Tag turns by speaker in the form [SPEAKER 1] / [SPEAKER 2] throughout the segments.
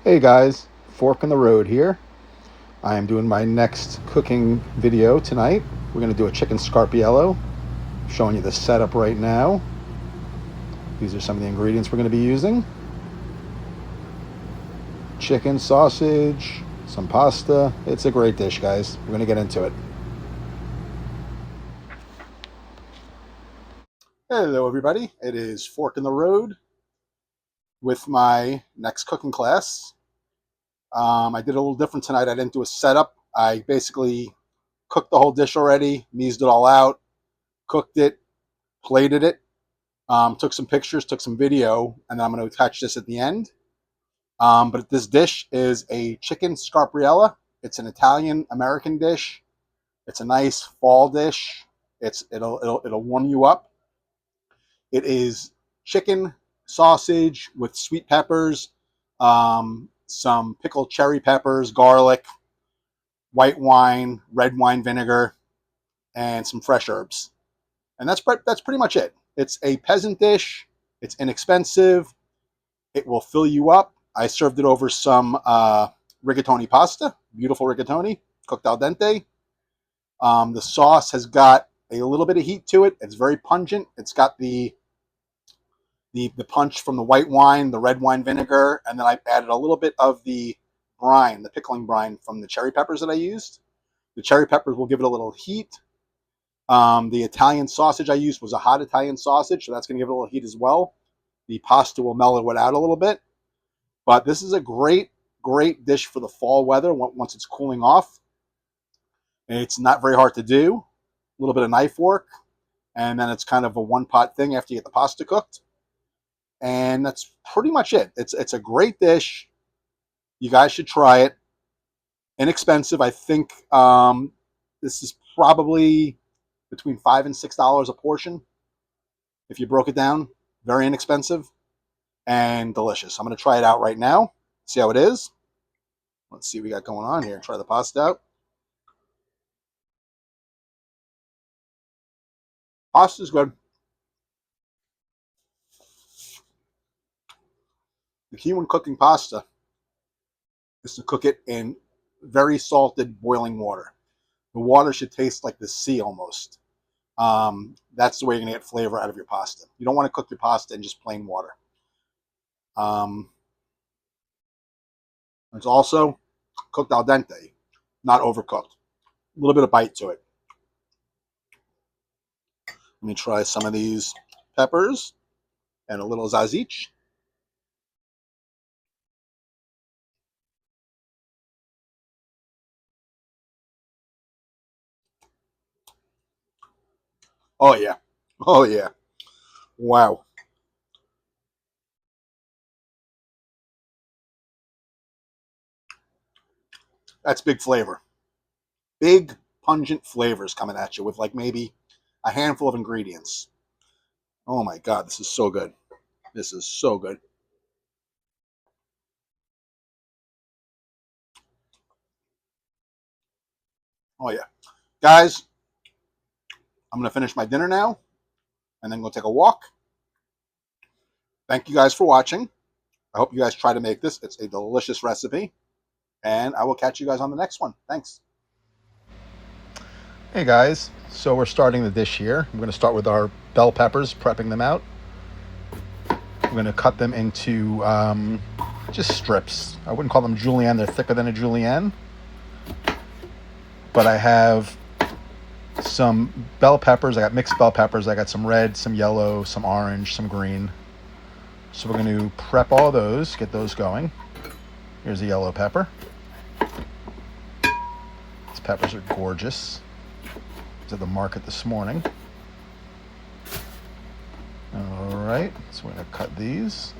[SPEAKER 1] Hey guys, fork in the road here. I am doing my next cooking video tonight. We're going to do a chicken scarpariello. Showing you the setup right now. These are some of the ingredients we're going to be using. Chicken, sausage, some pasta. It's a great dish, guys. We're going to get into it. Hello everybody. It is Fork in the Road with my next cooking class. I did a little different tonight. I didn't do a setup. I basically cooked the whole dish already, meased it all out, cooked it, plated it, took some pictures, took some video, and then I'm going to attach this at the end. But this dish is a chicken scarpariello. It's an Italian-American dish. It's a nice fall dish. It'll warm you up. It is chicken sausage with sweet peppers, some pickled cherry peppers, garlic, white wine, red wine vinegar, and some fresh herbs. And that's pretty much it. It's a peasant dish. It's inexpensive. It will fill you up. I served it over some rigatoni pasta, beautiful rigatoni, cooked al dente. The sauce has got a little bit of heat to it. It's very pungent. It's got the punch from the white wine, the red wine vinegar, and then I added a little bit of the brine, the pickling brine from the cherry peppers that I used. The cherry peppers will give it a little heat. The Italian sausage I used was a hot Italian sausage, so that's going to give it a little heat as well. The pasta will mellow it out a little bit. But this is a great, great dish for the fall weather once it's cooling off. It's not very hard to do. A little bit of knife work. And then it's kind of a one-pot thing after you get the pasta cooked. And that's pretty much it. It's a great dish. You guys should try it. Inexpensive. I think this is probably between $5 and $6 a portion. If you broke it down, very inexpensive and delicious. I'm going to try it out right now. See how it is. Let's see what we got going on here. Try the pasta out. Pasta's good. The key when cooking pasta is to cook it in very salted boiling water. The water should taste like the sea almost. That's the way you're going to get flavor out of your pasta. You don't want to cook your pasta in just plain water. It's also cooked al dente, not overcooked. A little bit of bite to it. Let me try some of these peppers and a little tzatziki. Oh yeah. Oh yeah. Wow. That's big flavor. Big pungent flavors coming at you with like maybe a handful of ingredients. Oh my God, this is so good. This is so good. Oh yeah. Guys, I'm going to finish my dinner now and then go take a walk. Thank you guys for watching. I hope you guys try to make this. It's a delicious recipe. And I will catch you guys on the next one. Thanks. Hey guys, so we're starting the dish here. I'm going to start with our bell peppers, prepping them out. I'm going to cut them into just strips. I wouldn't call them julienne. They're thicker than a julienne. But I have some bell peppers. I got mixed bell peppers. I got some red, some yellow, some orange, some green. So we're going to prep all those, get those going. Here's a yellow pepper. These peppers are gorgeous. These are at the market this morning. All right, so we're going to cut these.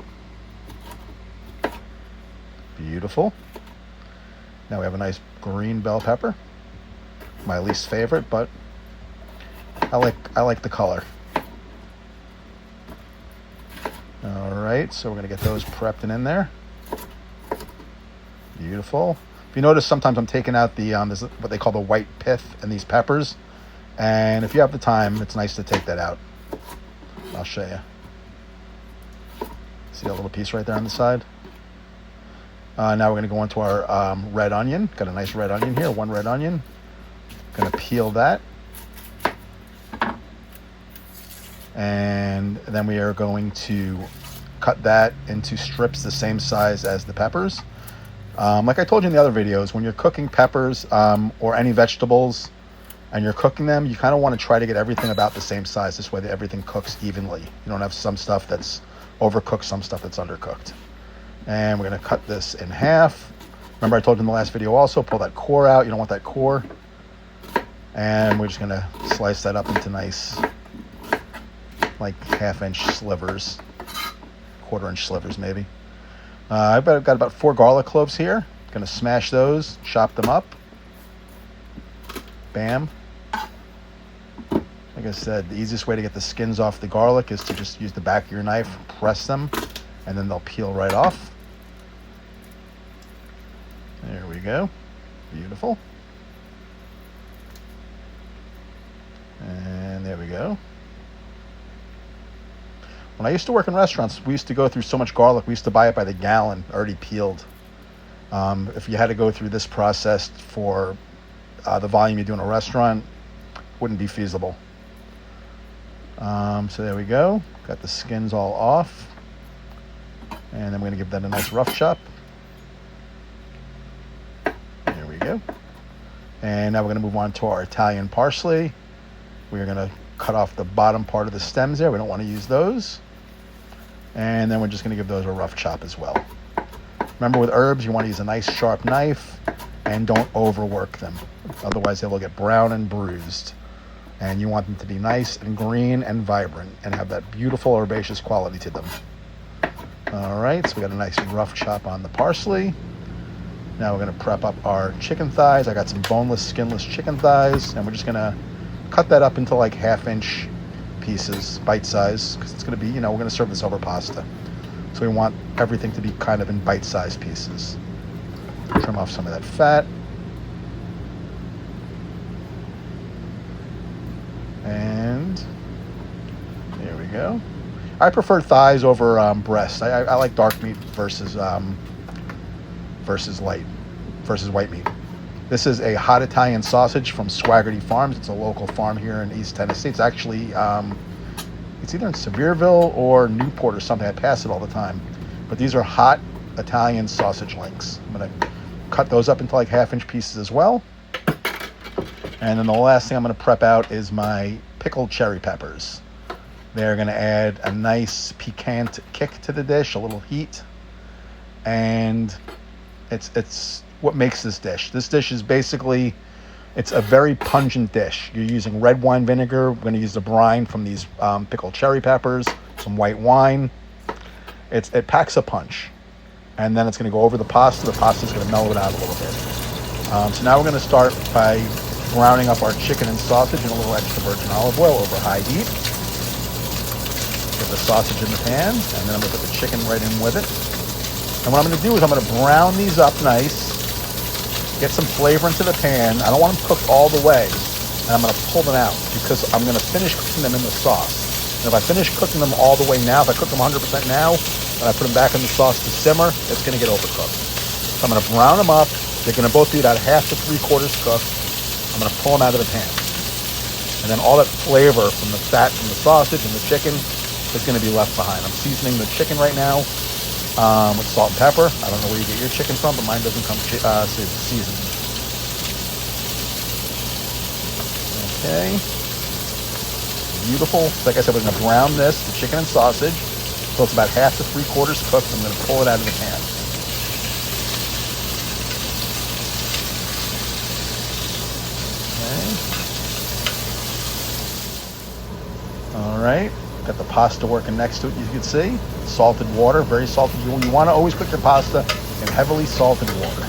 [SPEAKER 1] Beautiful. Now we have a nice green bell pepper. My least favorite, but I like the color. All right, so we're going to get those prepped and in there. Beautiful. If you notice, sometimes I'm taking out the this is what they call the white pith in these peppers, and if you have the time, it's nice to take that out. I'll show you. See that little piece right there on the side? Now we're going to go into our red onion. Got a nice red onion here, one red onion. Going to peel that. And then we are going to cut that into strips the same size as the peppers. Like I told you in the other videos, when you're cooking peppers or any vegetables and you're cooking them, you kind of want to try to get everything about the same size. This way that everything cooks evenly. You don't have some stuff that's overcooked, some stuff that's undercooked. And we're going to cut this in half. Remember I told you in the last video also, pull that core out. You don't want that core. And we're just going to slice that up into nice, like 1/2-inch slivers, 1/4-inch slivers maybe. I've got about 4 garlic cloves here. Going to smash those, chop them up. Bam. Like I said, the easiest way to get the skins off the garlic is to just use the back of your knife, press them, and then they'll peel right off. There we go. Beautiful. And there we go. When I used to work in restaurants, we used to go through so much garlic. We used to buy it by the gallon, already peeled. If you had to go through this process for the volume you do in a restaurant, wouldn't be feasible. So there we go. Got the skins all off. And I'm going to give that a nice rough chop. There we go. And now we're going to move on to our Italian parsley. We're going to cut off the bottom part of the stems there. We don't want to use those. And then we're just going to give those a rough chop as well. Remember, with herbs, you want to use a nice sharp knife and don't overwork them. Otherwise, they will get brown and bruised. And you want them to be nice and green and vibrant and have that beautiful herbaceous quality to them. All right, so we got a nice rough chop on the parsley. Now we're going to prep up our chicken thighs. I got some boneless, skinless chicken thighs, and we're just going to cut that up into like 1/2-inch pieces, bite size, because it's going to be, we're going to serve this over pasta. So we want everything to be kind of in bite-sized pieces. Trim off some of that fat. And there we go. I prefer thighs over breast. I like dark meat versus white meat. This is a hot Italian sausage from Swaggerty Farms. It's a local farm here in East Tennessee. It's actually, it's either in Sevierville or Newport or something. I pass it all the time. But these are hot Italian sausage links. I'm going to cut those up into like 1/2-inch pieces as well. And then the last thing I'm going to prep out is my pickled cherry peppers. They're going to add a nice piquant kick to the dish, a little heat. And it's what makes this dish. This dish is basically, it's a very pungent dish. You're using red wine vinegar. We're going to use the brine from these pickled cherry peppers, some white wine. It packs a punch. And then it's going to go over the pasta. The pasta is going to mellow it out a little bit. So now we're going to start by browning up our chicken and sausage in a little extra virgin olive oil over high heat. Get the sausage in the pan, and then I'm going to put the chicken right in with it. And what I'm going to do is I'm going to brown these up nice, get some flavor into the pan. I don't want them cooked all the way, and I'm going to pull them out because I'm going to finish cooking them in the sauce. And if I finish cooking them all the way now, if I cook them 100% now, and I put them back in the sauce to simmer, it's going to get overcooked. So I'm going to brown them up. They're going to both be about 1/2 to 3/4 cooked. I'm going to pull them out of the pan. And then all that flavor from the fat from the sausage and the chicken is going to be left behind. I'm seasoning the chicken right now with salt and pepper. I don't know where you get your chicken from, but mine doesn't come seasoned. Okay. Beautiful. Like I said, we're going to brown this, the chicken and sausage, so it's about 1/2 to 3/4 cooked. I'm going to pull it out of the pan. All right, got the pasta working next to it, you can see. Salted water, very salted. You want to always cook your pasta in heavily salted water.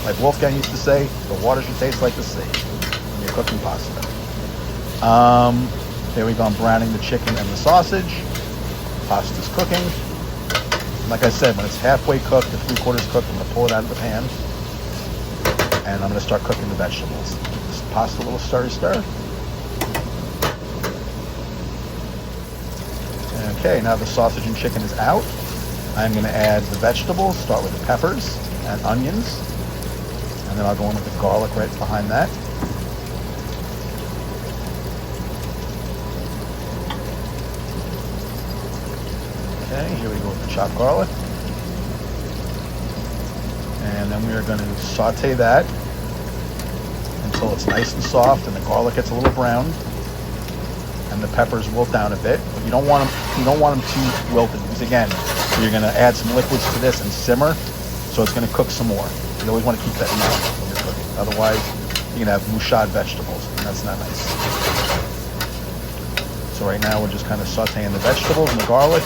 [SPEAKER 1] Like Wolfgang used to say, the water should taste like the sea when you're cooking pasta. There we go, I'm browning the chicken and the sausage. Pasta's cooking. Like I said, when it's halfway cooked to 3/4 cooked, I'm going to pull it out of the pan. And I'm going to start cooking the vegetables. This pasta a little stir. Okay, now the sausage and chicken is out. I'm going to add the vegetables. Start with the peppers and onions, and then I'll go in with the garlic right behind that. Okay, here we go with the chopped garlic. And then we are going to saute that until it's nice and soft and the garlic gets a little browned and the peppers wilt down a bit. But you don't want them too wilted, because again, you're going to add some liquids to this and simmer, so it's going to cook some more. You always want to keep that in mind when you're cooking. Otherwise, you're going to have mouchad vegetables, and that's not nice. So right now we're just kind of sauteing the vegetables and the garlic.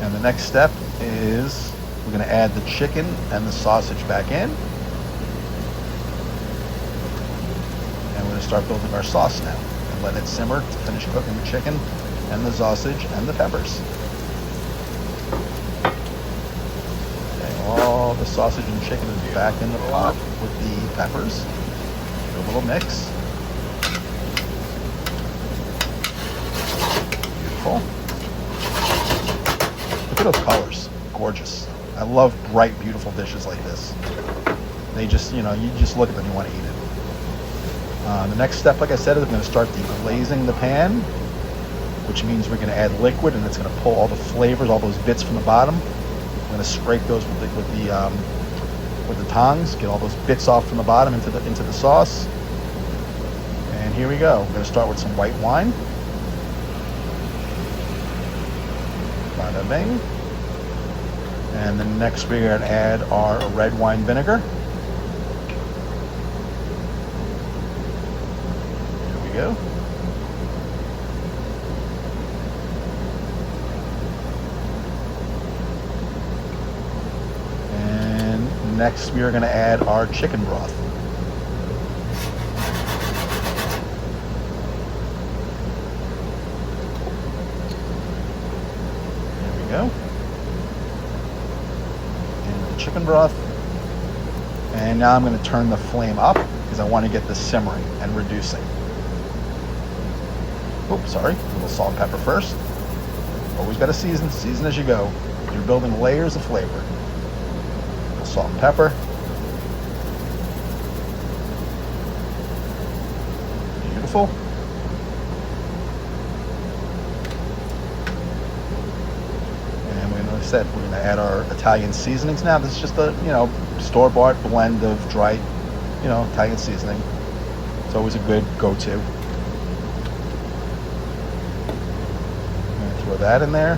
[SPEAKER 1] And the next step is we're going to add the chicken and the sausage back in. And we're going to start building our sauce now and let it simmer to finish cooking the chicken and the sausage and the peppers. Okay, all the sausage and chicken is back in the pot with the peppers. Do a little mix. Beautiful. Look at those colors. Gorgeous. I love bright, beautiful dishes like this. They just, you just look at them, you want to eat it. The next step, like I said, is I'm going to start deglazing the pan, which means we're going to add liquid, and it's going to pull all the flavors, all those bits from the bottom. I'm going to scrape those with the tongs, get all those bits off from the bottom into the sauce. And here we go. We're going to start with some white wine. Bada bing. And then next we're going to add our red wine vinegar. There we go. And next we are going to add our chicken broth. There we go. Chicken broth, and now I'm going to turn the flame up because I want to get this simmering and reducing. Oops, sorry, a little salt and pepper first. Always got to season as you go. You're building layers of flavor. A little salt and pepper. Beautiful. Said we're going to add our Italian seasonings now. This is just a store-bought blend of dried Italian seasoning. It's always a good go-to. I'm going to throw that in there,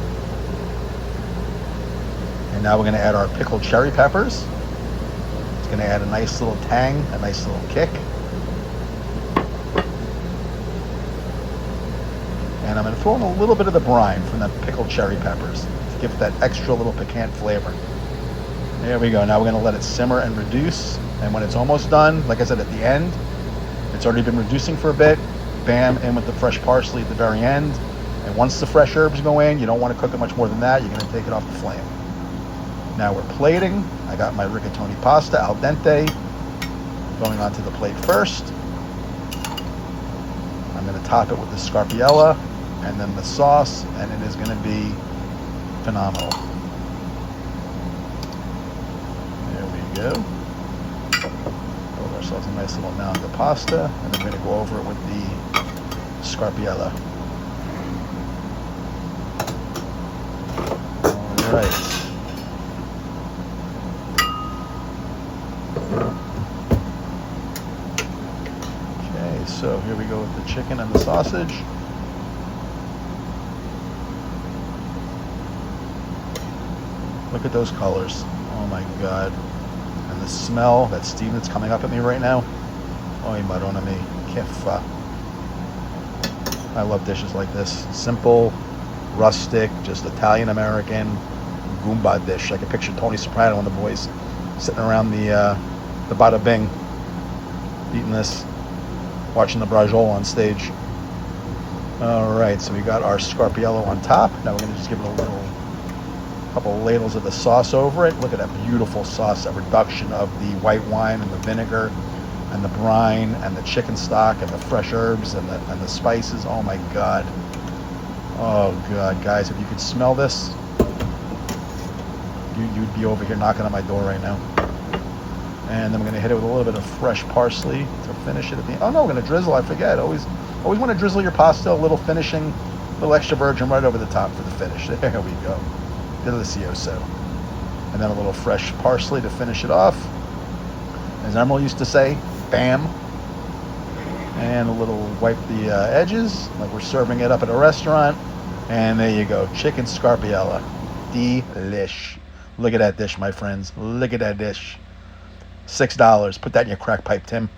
[SPEAKER 1] and now we're going to add our pickled cherry peppers. It's going to add a nice little tang, a nice little kick. And I'm going to throw in a little bit of the brine from the pickled cherry peppers. Give it that extra little piquant flavor. There we go. Now we're going to let it simmer and reduce. And when it's almost done, like I said at the end, it's already been reducing for a bit. Bam, in with the fresh parsley at the very end. And once the fresh herbs go in, you don't want to cook it much more than that. You're going to take it off the flame. Now we're plating. I got my rigatoni pasta al dente going onto the plate first. I'm going to top it with the scarpariello and then the sauce, and it is going to be phenomenal. There we go. Build ourselves a nice little mound of pasta, and then we're going to go over it with the scarpariello. All right. Okay, so here we go with the chicken and the sausage. Look at those colors. Oh my God. And the smell, that steam that's coming up at me right now. Oy madonna mi. Che fa. I love dishes like this. Simple, rustic, just Italian-American goomba dish. I can picture Tony Soprano and the boys sitting around the bada bing, eating this, watching the braciole on stage. All right, so we got our scarpariello on top. Now we're going to just give it a couple of ladles of the sauce over it. Look at that beautiful sauce, that reduction of the white wine and the vinegar and the brine and the chicken stock and the fresh herbs and the spices. Oh my God.
[SPEAKER 2] Oh God, guys, if you could smell this, you'd be over here knocking on my door right now. And then we're gonna hit it with a little bit of fresh parsley to finish it at the end. Oh no, we're gonna drizzle. I forget. Always want to drizzle your pasta. A little finishing, a little extra virgin right over the top for the finish. There we go. Delicioso. And then a little fresh parsley to finish it off. As Emerald used to say, bam. And a little wipe the edges like we're serving it up at a restaurant. And there you go, chicken scarpariello. Delish. Look at that dish, my friends. Look at that dish. $6. Put that in your crack pipe, Tim.